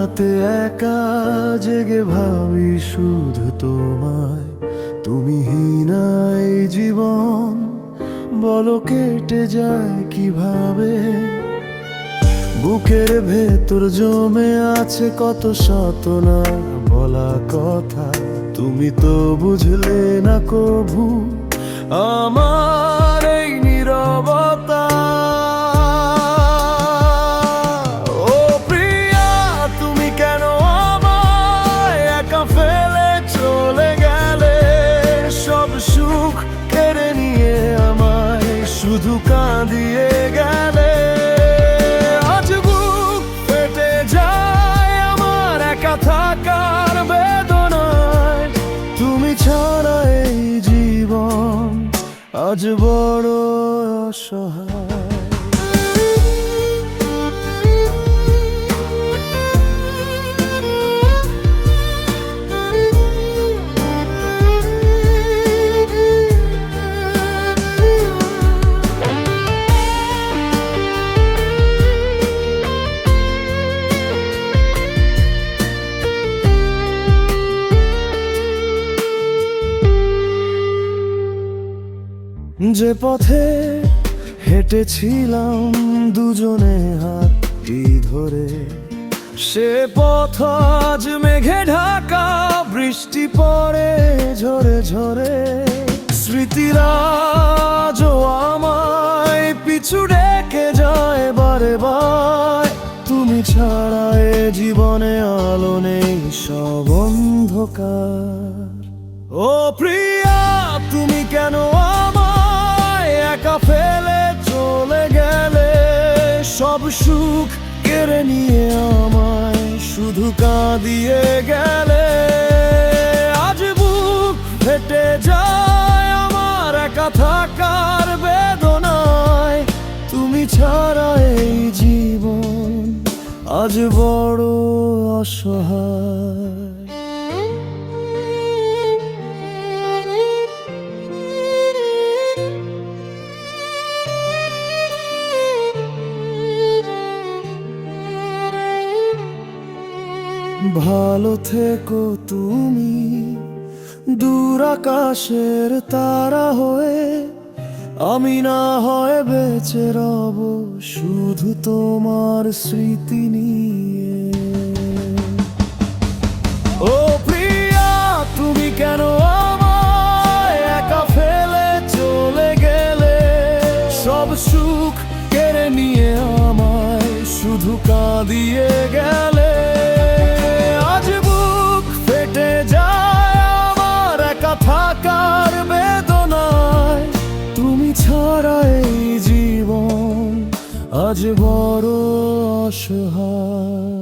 রাতে একা জেগে ভাবি শুধু তোমায়, তুমিহীনাই জীবন বলো কেটে যায় কিভাবে। বুকের ভেতর জমে আছে কত শত না বলা কথা, তুমি তো বুঝলে না কভু আমার এই নীরবতা। ও প্রিয়া, তুমি কেন আমায় একা ফেলে চলে গেলে? সব সুখ কেড়ে নিয়ে আমায় শুধু কাঁদিয়ে গেলে। আজ বুক ফেটে যায় আমার একা থাকার বেদনায়, তুমি ছাড়া এই জীবন আজ বড় অসহায়। যে পথে হেঁটেছিলাম দুজনে হাতটি ধরে, সে পথ আজ মেঘে ঢাকা, বৃষ্টি পড়ে ঝরে ঝরে। স্মৃতিরা আজও আমায় পিছু ডেকে যায় বারে বার, তুমি ছাড়া এ জীবনে আলো নেই, সব অন্ধকার। ও প্রিয়া, তুমি কেন আমায় একা ফেলে চলে গেলে? সব সুখ কেড়ে নিয়ে আমায় শুধু কাঁদিয়ে গেলে। আজ বুক ফেটে যায় আমার একা থাকার বেদনায়, তুমি ছাড়া এই জীবন আজ বড় অসহায়। ভালো থেকো তুমি দূর আকাশের তারা হয়ে, আমি না হয় বেঁচে রব শুধু তোমার স্মৃতি নিয়ে। ও প্রিয়া, তুমি কেন আমায় একা ফেলে চলে গেলে? সব সুখ কেড়ে নিয়ে আমায় শুধু কাঁদিয়ে গেলে। আজ বুক ফেটে যায় আমার একা থাকার বেদনায়, তুমি ছাড়া এই জীবন আজ বড় অসহায়।